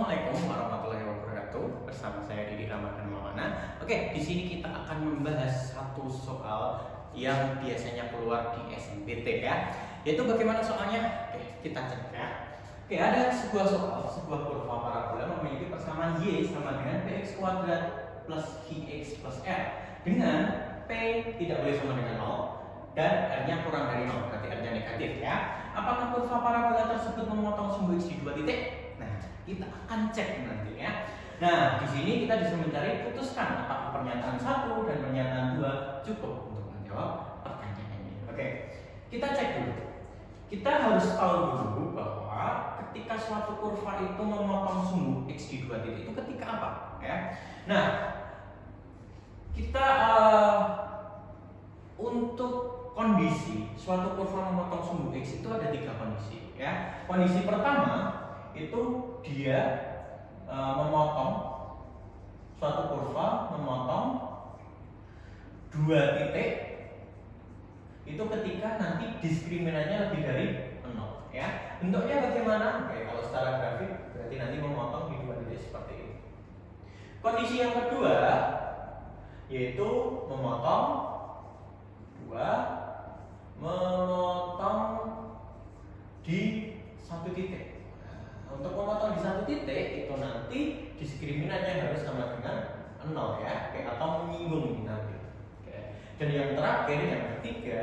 Assalamualaikum warahmatullahi wabarakatuh. Bersama saya Didi Ramadan Maulana. Oke, di sini kita akan membahas satu soal yang biasanya keluar di SNMPT ya. Yaitu bagaimana soalnya? Oke, kita cek ya. Oke, ada sebuah soal, sebuah kurva parabola memiliki persamaan y sama dengan px kuadrat plus qx plus r dengan p tidak boleh sama dengan 0 dan r-nya kurang dari 0, berarti r-nya negatif ya. Apakah kurva parabola tersebut memotong sumbu x di dua titik? Nah, kita akan cek nanti ya. Nah, di sini kita bisa mencari putuskan apakah pernyataan 1 dan pernyataan 2 cukup untuk menjawab pertanyaan ini. Oke, kita cek dulu. Kita harus tahu dulu bahwa ketika suatu kurva itu memotong sumbu x di dua titik itu ketika apa ya. Nah, kita untuk kondisi suatu kurva memotong sumbu x itu ada 3 kondisi ya. Kondisi pertama itu dia memotong suatu kurva memotong dua titik itu ketika nanti diskriminannya lebih dari 0 ya. Bentuknya bagaimana? Oke, kalau secara grafik berarti nanti memotong di dua titik seperti ini. Kondisi yang kedua yaitu memotong di satu titik. Nah, untuk memotong di satu titik itu nanti diskriminannya harus sama dengan 0 ya, atau menyinggung nanti. Dan yang terakhir, yang ketiga,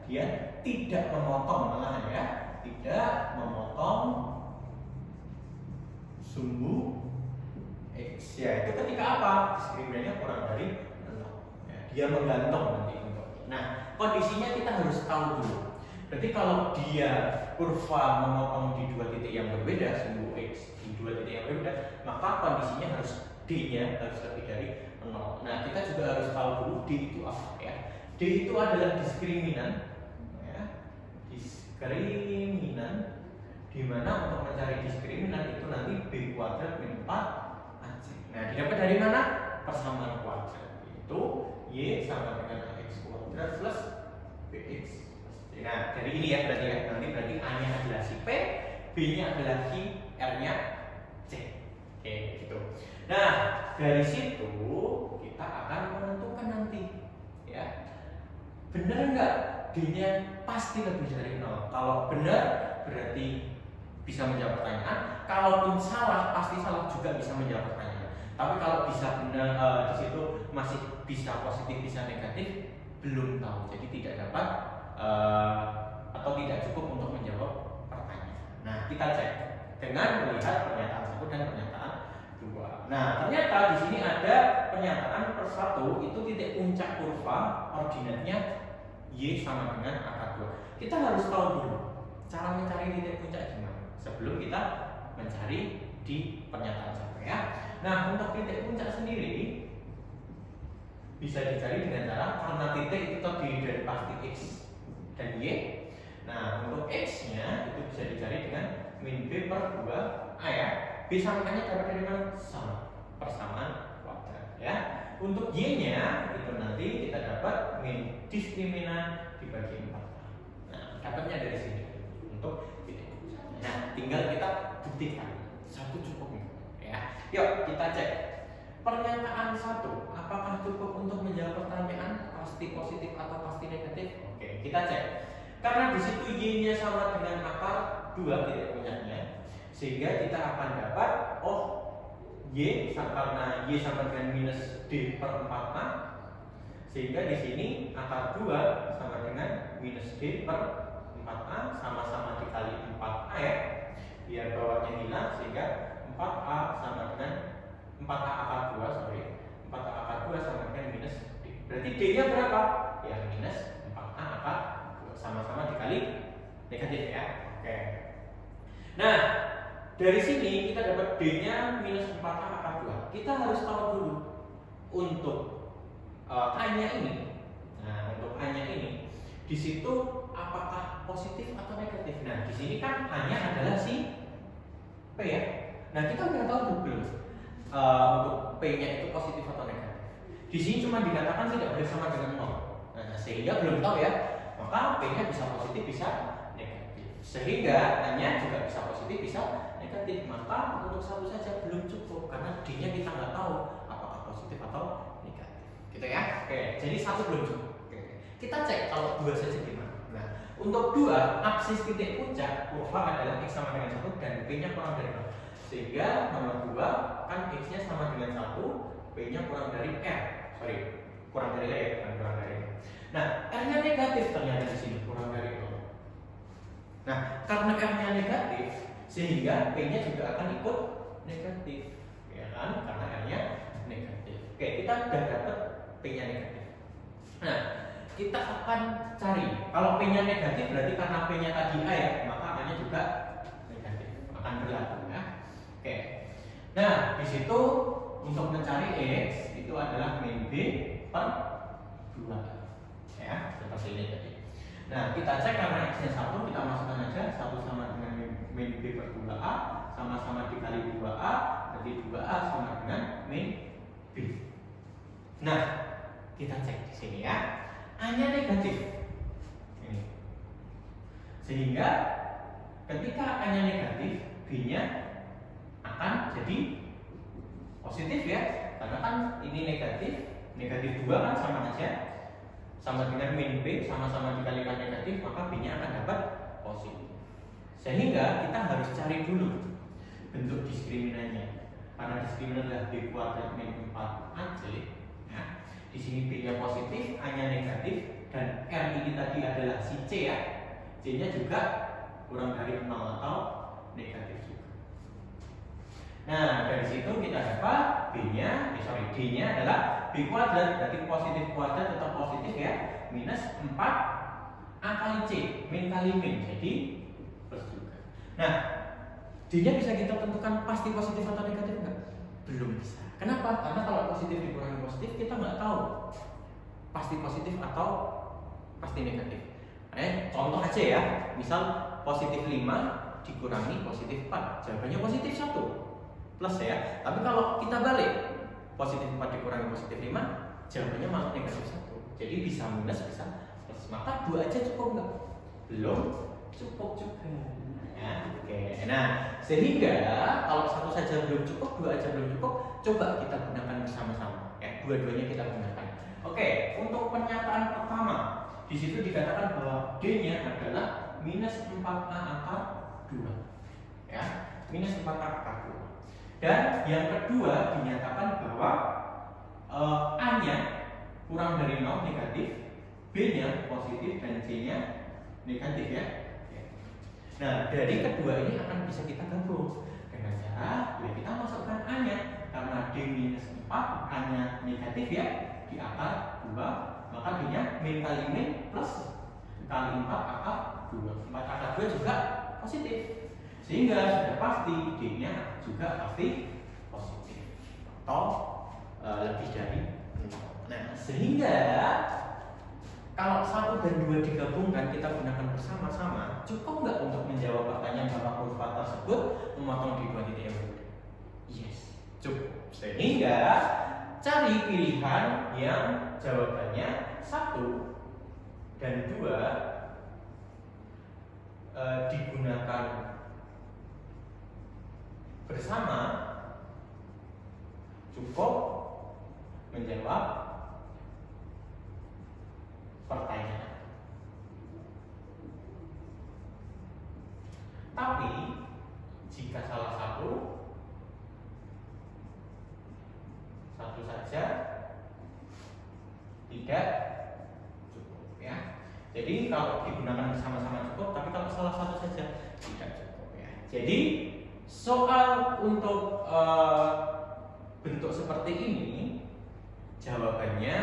dia tidak memotong malahan ya, tidak memotong sumbu x ya. Itu ketika apa? Diskriminannya kurang dari 0 ya, dia menggantung nanti. Nah, kondisinya kita harus tahu dulu. Berarti kalau dia kurva memotong di dua titik yang berbeda, sumbu x di dua titik yang berbeda, maka kondisinya harus d-nya harus lebih dari 0. Nah, kita juga harus tahu dulu d itu apa ya. D itu adalah diskriminan ya. Diskriminan di mana untuk mencari diskriminan itu nanti b kuadrat min 4ac. Nah, didapat dari mana? Persamaan kuadrat. Itu y sama dengan ax kuadrat plus bx. Nah, dari ini ya berarti ya. Nanti berarti a-nya adalah si p, b-nya adalah q, r-nya c. Oke, gitu. Nah, dari situ kita akan menentukan nanti ya. Benar nggak d-nya pasti lebih dari 0? Kalau benar berarti bisa menjawab pertanyaan. Kalaupun salah pasti salah juga bisa menjawab pertanyaan. Tapi kalau bisa benar di situ masih bisa positif bisa negatif belum tahu. Jadi tidak dapat atau tidak cukup untuk menjawab pertanyaan. Nah, kita cek dengan melihat pernyataan 1 dan pernyataan 2. Nah, ternyata di sini ada pernyataan per 1 itu titik puncak kurva ordinatnya y sama dengan akar 2. Kita harus tahu dulu cara mencari titik puncak gimana sebelum kita mencari di pernyataan 1 ya. Nah, untuk titik puncak sendiri bisa dicari dengan cara karena titik itu terdiri dari pasti x dan y. Nah, untuk x-nya itu bisa dicari dengan min b per 2a ya. B samaannya dapat dari mana? Sama, persamaan kuadrat ya. Untuk y-nya itu nanti kita dapat min diskriminan dibagi 4. Nah, dapatnya dari sini untuk titik puncak. Nah, tinggal kita buktikan satu cukup ya. Yuk kita cek pernyataan 1 apakah cukup untuk menjawab pertanyaan pasti positif atau pasti negatif. Oke, kita cek. Karena di situ y-nya sama dengan akar 2 titik puncaknya, sehingga kita akan dapat karena y sama dengan minus d per 4a, sehingga di sini akar 2 sama dengan minus d per 4a sama-sama dikali 4a ya, biar bawahnya hilang, sehingga 4a sama dengan 4a akar 2 4a akar 2 sama dengan minus d. Berarti d-nya berapa? Ya minus 4a akar 2 sama-sama dikali negatif ya. Oke. Nah, dari sini kita dapat d-nya minus 4a akar 2. Kita harus tahu dulu untuk a-nya ini. Nah, untuk a-nya ini di situ apakah positif atau negatif? Nah, di sini kan a-nya adalah si p ya. Nah, kita udah tahu belum untuk p-nya itu positif atau negatif. Di sini cuma dikatakan tidak boleh sama dengan 0. Nah, sehingga belum tahu ya. Maka p-nya bisa positif bisa negatif. Sehingga a-nya juga bisa positif bisa negatif. negatif, maka untuk satu saja belum cukup karena D-nya kita nggak tahu apakah positif atau negatif. Gitu ya. Oke, jadi satu belum cukup. Oke. Kita cek kalau dua saja gimana. Nah, untuk dua, aksis titik puncak kurva adalah X sama dengan 1 dan B-nya kurang dari 0. Sehingga nomor 2 kan X-nya sama dengan 1, B-nya kurang dari R. Kurang dari R ya, bukan kurang dari R. Nah, R-nya negatif ternyata di sini, kurang dari 0. Nah, karena R-nya negatif, sehingga P-nya juga akan ikut negatif. Ya kan? Karena R-nya negatif. Oke, kita sudah dapat P-nya negatif. Nah, kita akan cari, kalau P-nya negatif berarti karena P-nya tadi A ya, maka A-nya juga negatif, akan berlaku ya. Oke. Nah, di situ untuk mencari X itu adalah min B per 2 ya, seperti ini tadi. Nah, kita cek karena X-nya 1, kita masukkan aja 1 sama dengan min B per 2A, sama-sama dikali 2A, jadi 2A sama dengan min B. Nah, kita cek di sini ya. A-nya negatif. Ini. Sehingga ketika A-nya negatif, B-nya akan jadi positif ya. Karena kan ini negatif, negatif 2 kan sama aja, sama dengan min B, sama-sama dikalikan negatif, maka B-nya akan dapat positif. Sehingga kita harus cari dulu bentuk diskriminannya. Karena diskriminan adalah B kuadrat min 4AC ya. Di sini B-nya positif, A-nya negatif, dan R ini tadi adalah si C ya. C-nya juga kurang dari 0 atau negatif juga. Nah, dari situ kita dapat D-nya adalah B kuadrat, berarti positif kuadrat tetap positif ya, minus 4A kali C, min kali min, jadi plus juga. Nah, D-nya bisa kita tentukan pasti positif atau negatif enggak? Belum bisa. Kenapa? Karena kalau positif dikurangi positif, kita nggak tahu pasti positif atau pasti negatif. Contoh aja ya, misal positif 5 dikurangi positif 4, jawabannya positif 1 plus ya. Tapi kalau kita balik, positif 4 dikurangi positif 5, jawabannya malah negatif 1. Jadi bisa minus, bisa plus. Maka 2 aja cukup nggak? Belum cukup juga. Ya, oke. Nah, sehingga kalau satu saja belum cukup, 2 aja belum cukup, coba kita gunakan bersama-sama. Ya, dua-duanya kita gunakan. Oke, untuk pernyataan pertama, di situ dikatakan bahwa D-nya adalah minus 4A akar 2. Ya, minus 4A akar 2. Dan yang kedua dinyatakan bahwa A-nya kurang dari 0 negatif, B-nya positif, dan C-nya negatif ya. Nah, dari kedua ini akan bisa kita gabung dengan cara kita masukkan A-nya, karena D minus 4, A-nya negatif ya, di akar 2, maka D-nya min kali min plus kali 4 akar 2. 4 akar 2 juga positif, sehingga sudah pasti D-nya juga pasti positif atau lebih dari 0. Nah, sehingga kalau 1 dan 2 digabungkan, kita gunakan bersama-sama, cukup nggak untuk menjawab pertanyaan bahwa kurva tersebut memotong di 2 titik yang berbeda? Yes, cukup. Sehingga cari pilihan yang jawabannya 1 dan 2 digunakan bersama, cukup menjawab pertanyaan. Tapi jika salah satu saja tidak cukup ya. Jadi kalau digunakan bersama-sama cukup, tapi kalau salah satu saja tidak cukup ya. Jadi soal untuk bentuk seperti ini, jawabannya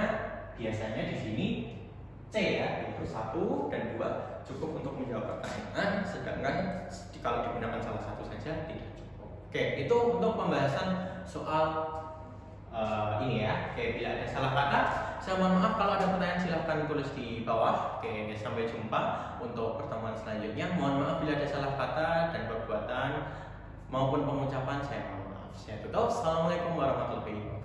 biasanya di sini C ya, yaitu 1 dan 2 cukup untuk menjawab pertanyaan, sedangkan kalau digunakan salah satu saja tidak cukup. Oke, itu untuk pembahasan soal ini ya. Oke, bila ada salah kata, saya mohon maaf. Kalau ada pertanyaan silahkan tulis di bawah. Oke, sampai jumpa untuk pertemuan selanjutnya. Mohon maaf bila ada salah kata dan perbuatan maupun pengucapan, saya mohon maaf. Saya tutup. Assalamualaikum warahmatullahi wabarakatuh.